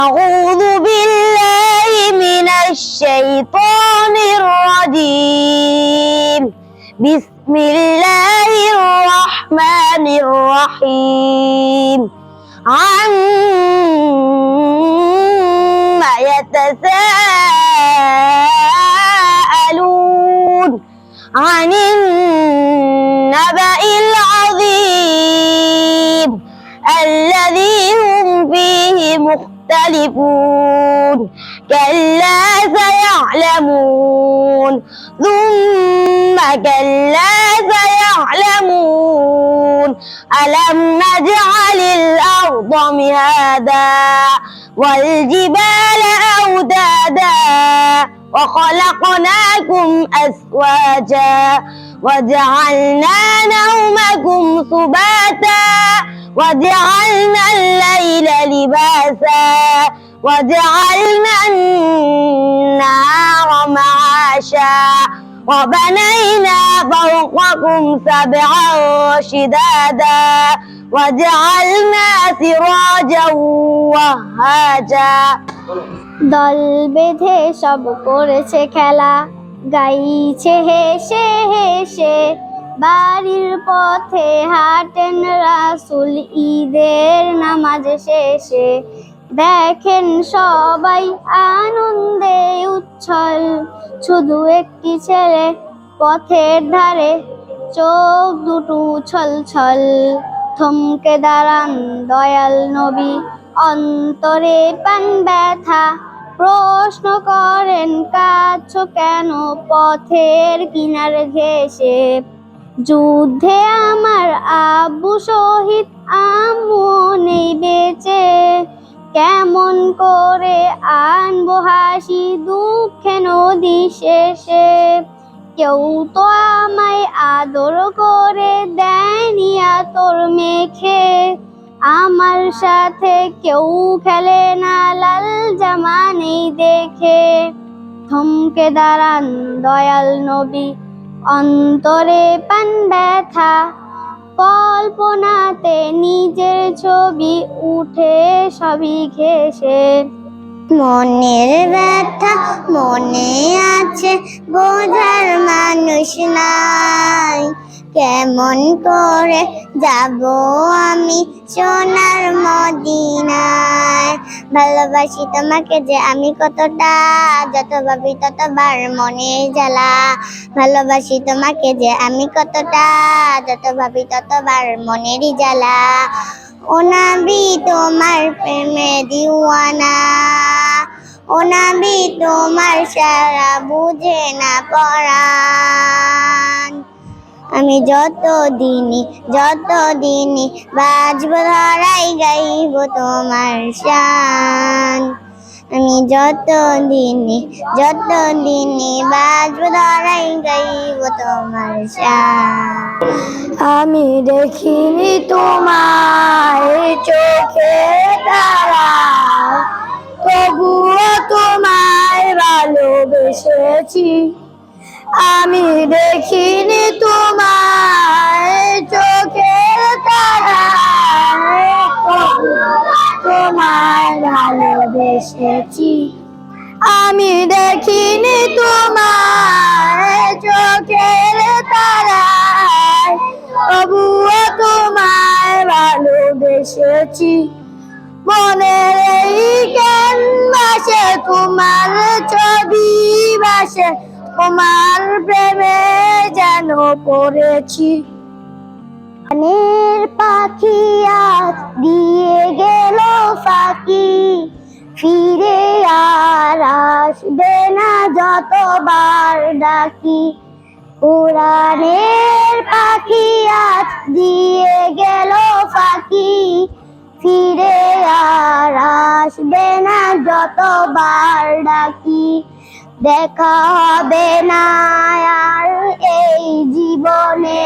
أعوذ بالله من الشيطان الرجيم بسم الله الرحمن الرحيم عما يتساءلون عن النبأ العظيم الذي هم فيه مختلفون كلا سيعلمون ثم كلا سيعلمون ألم نجعل الأرض مهادا والجبال أوتادا وخلقناكم أزواجا وجعلنا نومكم سباتا وجعلنا الليل لباسا وجعلنا النهار معاشا وبنينا فوقكم سبعا شدادا وجعلنا سراجا وهاجا দল বেঁধে সব করেছে খেলা, গাইছে হেসে হেসে। বাড়ির পথে হাঁটেন রাসূল ঈদের নামাজ শেষে। দেখেন সবাই আনন্দে উচ্ছল, শুধু একটি ছেলে পথের ধারে, চোখ দুটো ছল ছল। থমকে দাঁড়ান দয়াল নবী, অন্তরে পান ব্যথা। প্রশ্ন করেন কাঁদছো কেন পথের কিনারে ঘেঁষে। যুদ্ধে আমার আব্বু শহীদ, আম্মু নেই বেঁচে। কেমন করে আনবো হাসি দুঃখে নদী শেষে। কেউ তো আমায় আদর করে দেয়নি আতর মেখে। আমার সাথে কেউ খেলে না লাল জামা নেই দেখে। থমকে দাঁড়ান দয়াল নবী, অন্তরে পান ব্যথা। কল্পনাতে নিজের ছবি উঠে সবই ঘেঁষে। মনের ব্যথা মনে আছে, বোঝার মানুষ নাই। কেমন করে যাব আমি সোনার মদিনায়। ভালোবাসি তোমাকে যে আমি কতটা, যত ভাবি ততবার মনের জ্বালা। ভালোবাসি তোমাকে যে আমি কতটা, যত ভাবি ততবার মনেরই জ্বালা। ও নবী তোমার প্রেমে দিওয়ানা, ও নবী তোমার সারা বুঝে না পরাণ। আমি যতদিনই বাজব ধরাই গাইব তোমার শান। আমি যতদিনই বাজব ধরাই গাইব তোমার শান। আমি দেখিনি তোমায় চোখে তারা, তবুও তোমায় ভালোবেসেছি। আমি দেখিনি তোমায় চোখের তারা, তোমায় ভালোবেসেছি। আমি দেখিনি তোমায় চোখের তারা, তবুও তোমায় ভালোবেসেছি। মনের এই ক্যানভাসে তোমার ছবি ভাসে, তোমার প্রেমে যেন পড়েছি। গানের পাখি আজ দিয়ে গেল ফাঁকি, ফিরে আর আসবে না যতবার ডাকি। কোরআনের পাখি আজ দিয়ে গেল ফাঁকি, ফিরে আর আসবে না যতবার ডাকি। দেখা হবে না আর এই জীবনে,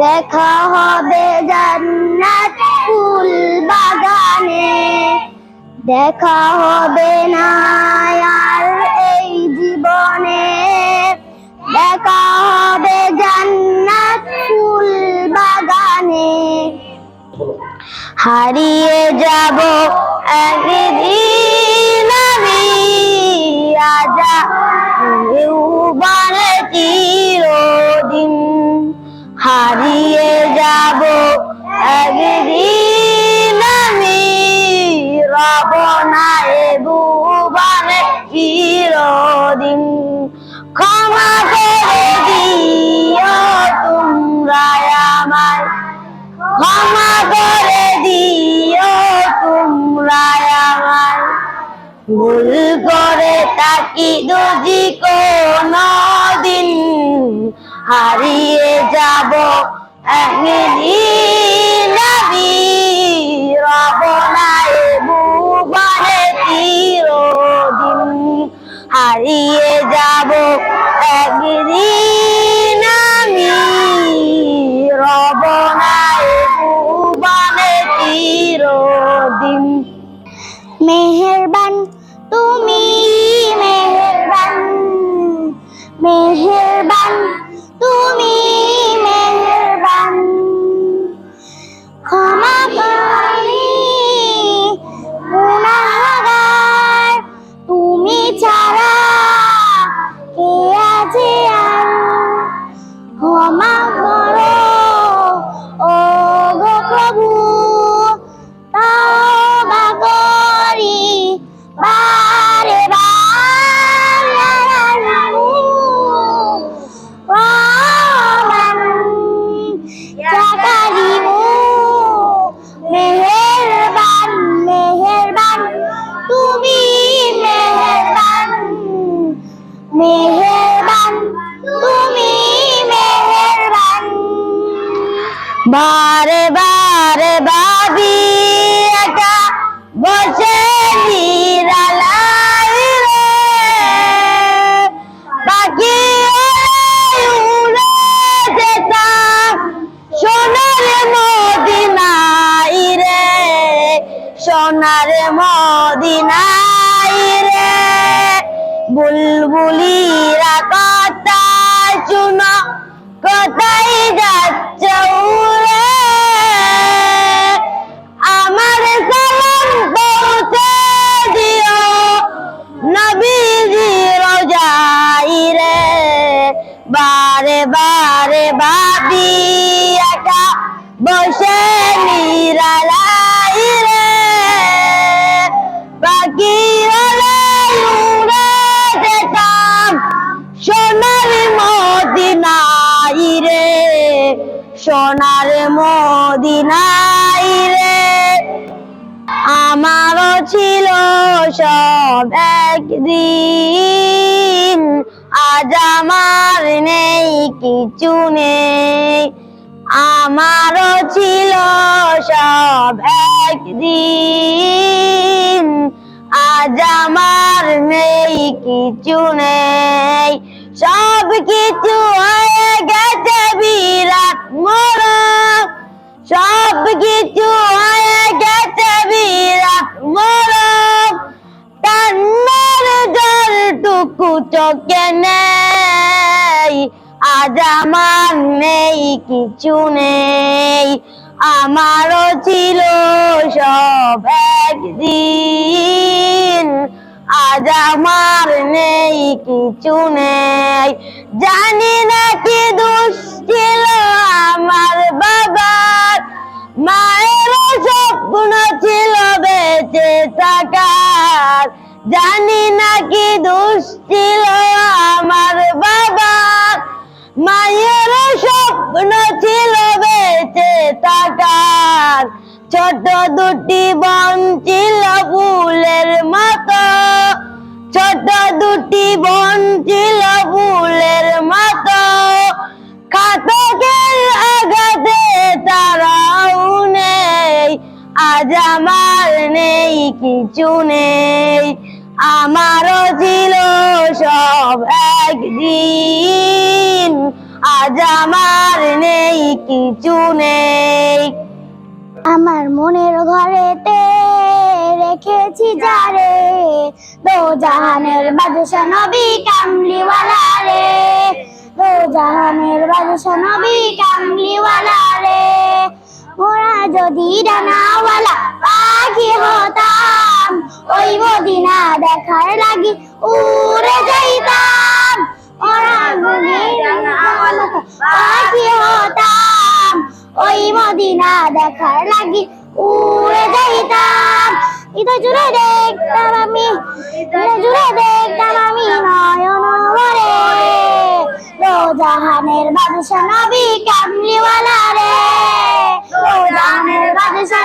দেখা হবে জান্নাত ফুল বাগানে। দেখা হবে না আর এই জীবনে, দেখা হবে জান্নাত ফুল বাগানে। হারিয়ে যাব একদিন আমি আজাবানে চিরদিন। হারিয়ে যাব একদিন আমি রব না এ ভুবনে চিরদিন। ক্ষমা করে দিও তোমরা আমায়, ক্ষমা করে দিও তোমরা আমায়। ভুল করে তাকি যদি কোনদিন হারিয়ে যাব একদিন আমি রব না এ ভুবনে চিরদিন। হারিয়ে যাব একদিন আমি রব না এ ভুবনে চিরদিন। মেহেরবান তুমি মেহেরবান, মেহেরবান তুমি মেহেরবান। ক্ষমা করি গুনাহগার, তুমি ছাড়া কে আছে আর। ক্ষমা করো ও গো প্রভু, তওবা করি বারে বার। রহমান ইয়া কারিমু, মেহেরবান মেহেরবান তুমি মেহেরবান, মেহেরবান তুমি মেহেরবান। বারে বারে ভাবি একা বসে নিরালাই রে, পাখি উড়ে যেতাম সোনার মদিনায় রে, সোনার মদিনায় রে। বুলবুলিরা কথা শুনো, কোথায় যাচ্ছ উড়ে, আমার সালাম পৌঁছে দিও নবীজি রোজাই রে। বারে বারে ভাবি একা বসে নিরালাই রে, পাখি হলে উড়ে যেতাম সোনার মদিনায় রে, সোনার মদিনায় রে। আমারও ছিল সব একদিন, আজ আমার নেই কিছু নেই। আমারও ছিল সব একদিন, আজ আমার নেই কিছু নেই। সব কিছু হয়ে গেছে বিরাট মরণ, সব কিছু হয়ে গেছে বিরাট মরণ। কান্নার জলটুকু চোখে নেই, আজ আমার নেই কিছু নেই। আমারও ছিল সব একদিন, আজ আমার নেই কিছু নেই। জানি না কি দোষ ছিল আমার বাবার, মায়েরও স্বপ্ন ছিল বেঁচে থাকার। জানি না কি দোষ ছিল আমার বাবার, মায়েরও স্বপ্ন ছিল বেঁচে থাকার। ছোট দুটি বোন ছিল ফুলের মতো, ছোট দুটি বোন ছিল ফুলের মতো। ঘাতকের আঘাতে তারাও নেই, আজ আমার নেই কিছু নেই। আমারও ছিল সব একদিন, আজ আমার নেই কিছু নেই। আমার মনের ঘরেতে রেখেছি যারে, দো জাহানের বাদশা নবী কামলিওয়ালা রে, দো জাহানের বাদশা নবী কামলিওয়ালা রে। মোরা যদি ডানাওয়ালা পাখি হতাম, ওই মদিনা দেখার লাগি উড়ে যাইতাম। মোরা যদি ডানাওয়ালা পাখি হতাম, ওই মদিনা দেখার লাগি উড়ে যাইতাম। হৃদয় জুড়ে দেখতাম আমি, হৃদয় জুড়ে দেখতাম আমি নয়ন ভরে দো জাহানের বাদশা নবী কামলিওয়ালা রে, দো জাহানের বাদশা